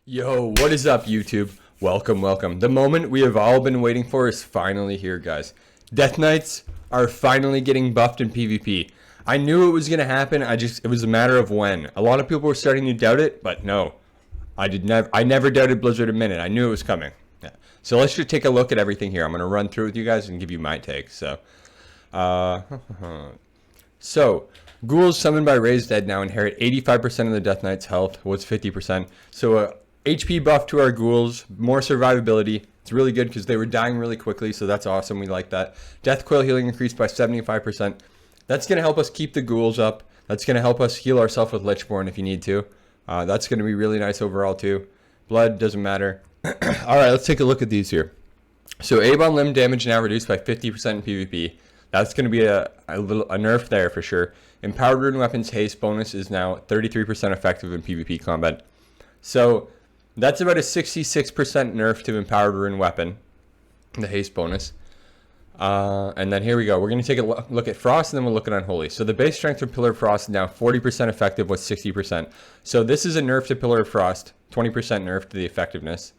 Yo, what is up, YouTube? Welcome, welcome. The moment we have all been waiting for is finally here, guys. Death Knights are finally getting buffed in PvP. I knew it was going to happen, it was a matter of when. A lot of people were starting to doubt it, but no. I never doubted Blizzard a minute. I knew it was coming. Yeah. So let's just take a look at everything here. I'm going to run through it with you guys and give you my take. So, ghouls summoned by Raised Dead now inherit 85% of the Death Knight's health, was 50%. So, HP buff to our ghouls, more survivability. It's really good because they were dying really quickly, so that's awesome. We like that. Death coil healing increased by 75%. That's going to help us keep the ghouls up. That's going to help us heal ourselves with Lichborn if you need to. That's going to be really nice overall too. Blood doesn't matter. Alright, let's take a look at these here. So A-bomb limb damage now reduced by 50% in PvP. That's going to be a nerf there for sure. Empowered rune weapons haste bonus is now 33% effective in PvP combat. So that's about a 66% nerf to empowered rune weapon, the haste bonus. And then here we go. We're going to take a look at Frost, and then we'll look at Unholy. So the base strength of Pillar of Frost is now 40% effective with 60%. So this is a nerf to Pillar of Frost, 20% nerf to the effectiveness.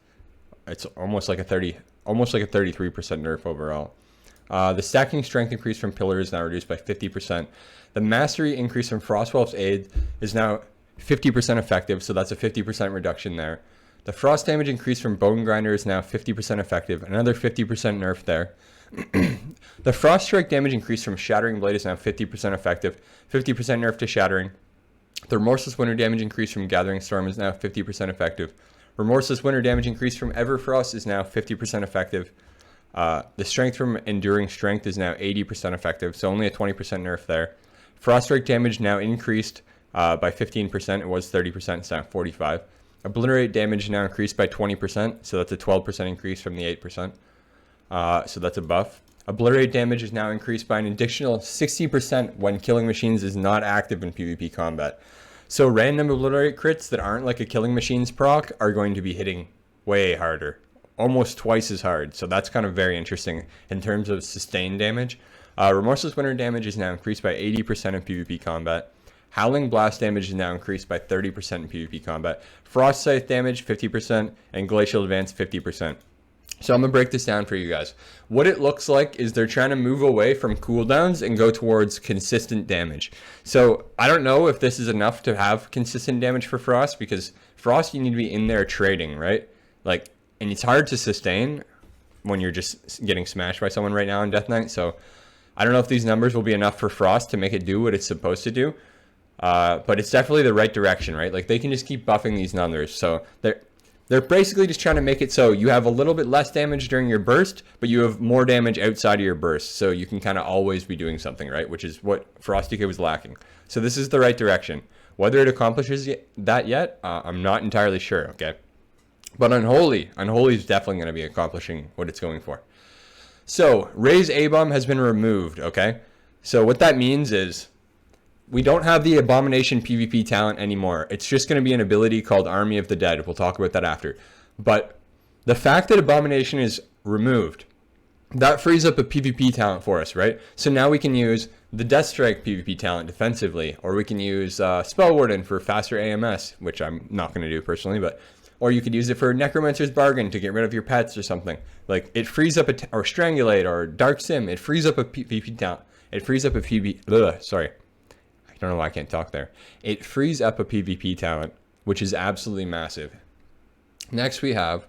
It's almost like a 33% nerf overall. The stacking strength increase from Pillar is now reduced by 50%. The mastery increase from Frostwolf's Aid is now 50% effective, so that's a 50% reduction there. The frost damage increase from Bone Grinder is now 50% effective, another 50% nerf there. The frost strike damage increase from Shattering Blade is now 50% effective, 50% nerf to Shattering. The Remorseless Winter damage increase from Gathering Storm is now 50% effective. Remorseless Winter damage increase from Everfrost is now 50% effective. The strength from Enduring Strength is now 80% effective, so only a 20% nerf there. Frost strike damage now increased by 15%. It was 30%, it's now 45%. Obliterate damage now increased by 20%, so that's a 12% increase from the 8%. So that's a buff. Obliterate damage is now increased by an additional 60% when Killing Machines is not active in PvP combat. So random Obliterate crits that aren't like a Killing Machines proc are going to be hitting way harder. Almost twice as hard, so that's kind of very interesting in terms of sustained damage. Remorseless Winter damage is now increased by 80% in PvP combat. Howling Blast damage is now increased by 30% in PvP combat. Frost Scythe damage 50% and Glacial Advance 50%. So I'm going to break this down for you guys. What it looks like is they're trying to move away from cooldowns and go towards consistent damage. So I don't know if this is enough to have consistent damage for Frost, because Frost you need to be in there trading, right? And it's hard to sustain when you're just getting smashed by someone right now in Death Knight. So I don't know if these numbers will be enough for Frost to make it do what it's supposed to do. But it's definitely the right direction, right? Like they can just keep buffing these numbers. So they're basically just trying to make it so you have a little bit less damage during your burst, but you have more damage outside of your burst. So you can kind of always be doing something, right? Which is what Frosty was lacking. So this is the right direction. Whether it accomplishes that yet, I'm not entirely sure, okay? But Unholy is definitely going to be accomplishing what it's going for. So Raise A-Bomb has been removed, okay? So what that means is we don't have the Abomination PvP talent anymore. It's just going to be an ability called Army of the Dead. We'll talk about that after. But the fact that Abomination is removed, that frees up a PvP talent for us, right? So now we can use the Deathstrike PvP talent defensively, or we can use Spell Warden for faster AMS, which I'm not going to do personally, or you could use it for Necromancer's Bargain to get rid of your pets or something. Like it frees up or Strangulate or Dark Sim. It frees up a PvP talent. It frees up a sorry. I don't know why I can't talk there. It frees up a PvP talent, which is absolutely massive. Next we have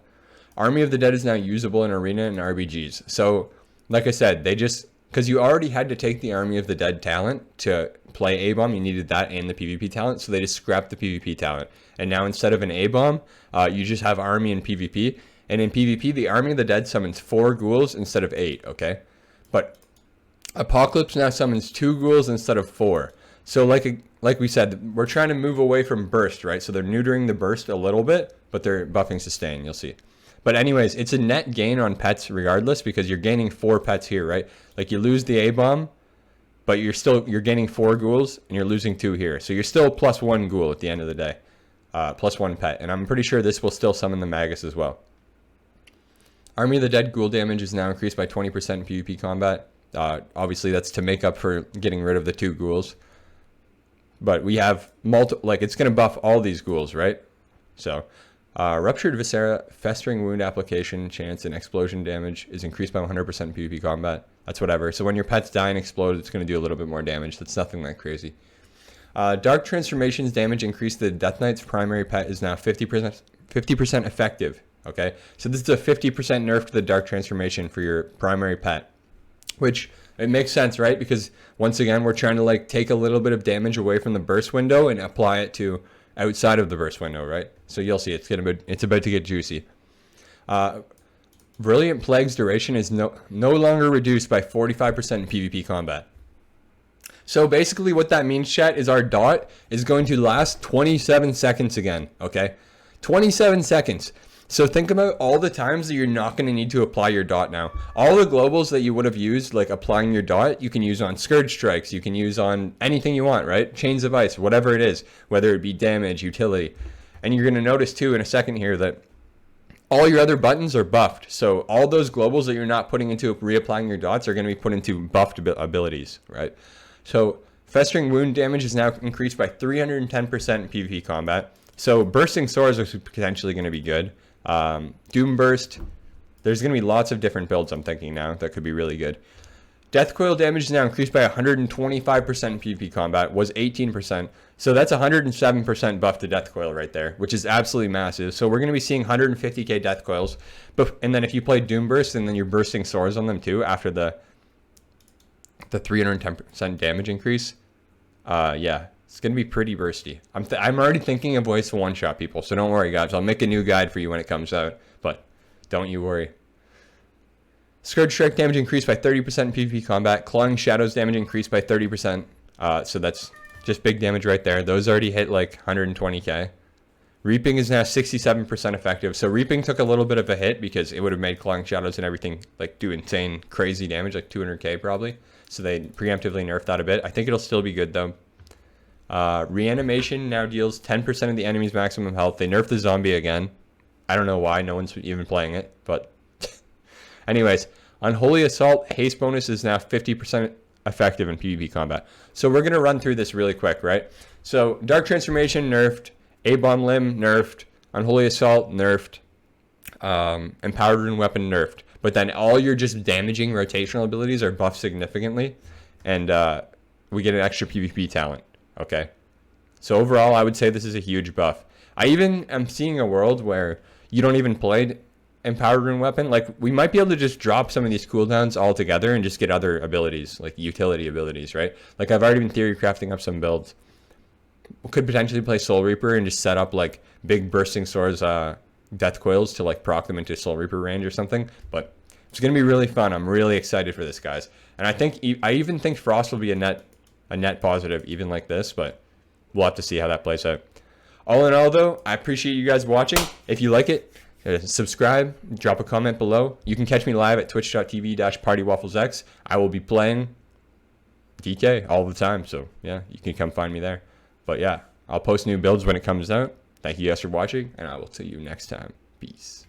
Army of the Dead is now usable in Arena and RBGs. So, like I said, because you already had to take the Army of the Dead talent to play A-Bomb, you needed that and the PvP talent, so they just scrapped the PvP talent. And now instead of an A-Bomb, you just have Army and PvP. And in PvP, the Army of the Dead summons 4 ghouls instead of 8, okay? But Apocalypse now summons 2 ghouls instead of 4. So like we said, we're trying to move away from burst, right? So they're neutering the burst a little bit, but they're buffing sustain, you'll see. But anyways, it's a net gain on pets regardless, because you're gaining 4 pets here, right? Like you lose the A-Bomb, but you're gaining 4 ghouls and you're losing 2 here. So you're still plus 1 ghoul at the end of the day. Plus 1 pet. And I'm pretty sure this will still summon the Magus as well. Army of the Dead ghoul damage is now increased by 20% in PvP combat. Obviously that's to make up for getting rid of the 2 ghouls. But we have it's going to buff all these ghouls, right? So Ruptured Viscera, Festering Wound application chance and explosion damage is increased by 100% in PvP combat. That's whatever. So when your pets die and explode, it's going to do a little bit more damage. That's nothing that crazy. Dark Transformations damage increased. The Death Knight's primary pet is now 50% effective. Okay, so this is a 50% nerf to the Dark Transformation for your primary pet, which it makes sense, right? Because once again, we're trying to like take a little bit of damage away from the burst window and apply it to outside of the burst window, right? So you'll see it's about to get juicy. Brilliant Plague's duration is no longer reduced by 45% in PvP combat. So basically what that means, chat, is our dot is going to last 27 seconds again, okay? 27 seconds. So think about all the times that you're not going to need to apply your dot now. All the globals that you would have used, like applying your dot, you can use on Scourge Strikes, you can use on anything you want, right? Chains of Ice, whatever it is, whether it be damage, utility. And you're going to notice too in a second here that all your other buttons are buffed. So all those globals that you're not putting into reapplying your dots are going to be put into buffed abilities, right? So Festering Wound damage is now increased by 310% in PvP combat. So Bursting Swords are potentially going to be good. Doom Burst, there's going to be lots of different builds I'm thinking now that could be really good. Death Coil damage is now increased by 125% in PvP combat, was 18%. So that's 107% buff to Death Coil right there, which is absolutely massive. So we're going to be seeing 150k Death Coils. And then if you play Doom Burst and then you're bursting swords on them too after the 310% damage increase, yeah, it's going to be pretty bursty. I'm already thinking of ways to one-shot people, so don't worry, guys. I'll make a new guide for you when it comes out, but don't you worry. Scourge Strike damage increased by 30% in PvP combat. Clawing Shadows damage increased by 30%. So that's just big damage right there. Those already hit like 120k. Reaping is now 67% effective. So Reaping took a little bit of a hit because it would have made Clawing Shadows and everything like do insane, crazy damage, like 200k probably. So they preemptively nerfed that a bit. I think it'll still be good though. Reanimation now deals 10% of the enemy's maximum health. They nerfed the zombie again. I don't know why. No one's even playing it, but anyways, Unholy Assault haste bonus is now 50% effective in PvP combat. So we're going to run through this really quick, right? So Dark Transformation nerfed, A-Bomb Limb nerfed, Unholy Assault nerfed, Empowered Rune Weapon nerfed. But then all your just damaging rotational abilities are buffed significantly, and we get an extra PvP talent. Okay, so overall, I would say this is a huge buff. I even am seeing a world where you don't even play Empowered Rune Weapon. Like, we might be able to just drop some of these cooldowns altogether and just get other abilities, like utility abilities, right? Like, I've already been theory crafting up some builds. We could potentially play Soul Reaper and just set up, like, big Bursting Swords Death Coils to, like, proc them into Soul Reaper range or something. But it's going to be really fun. I'm really excited for this, guys. And I even think Frost will be a net positive even like this, but we'll have to see how that plays out. All in all though, I appreciate you guys watching. If you like it, subscribe, drop a comment below. You can catch me live at twitch.tv/partywaflesx. I will be playing DK all the time, so yeah, you can come find me there. But yeah, I'll post new builds when it comes out. Thank you guys for watching, and I will see you next time. Peace.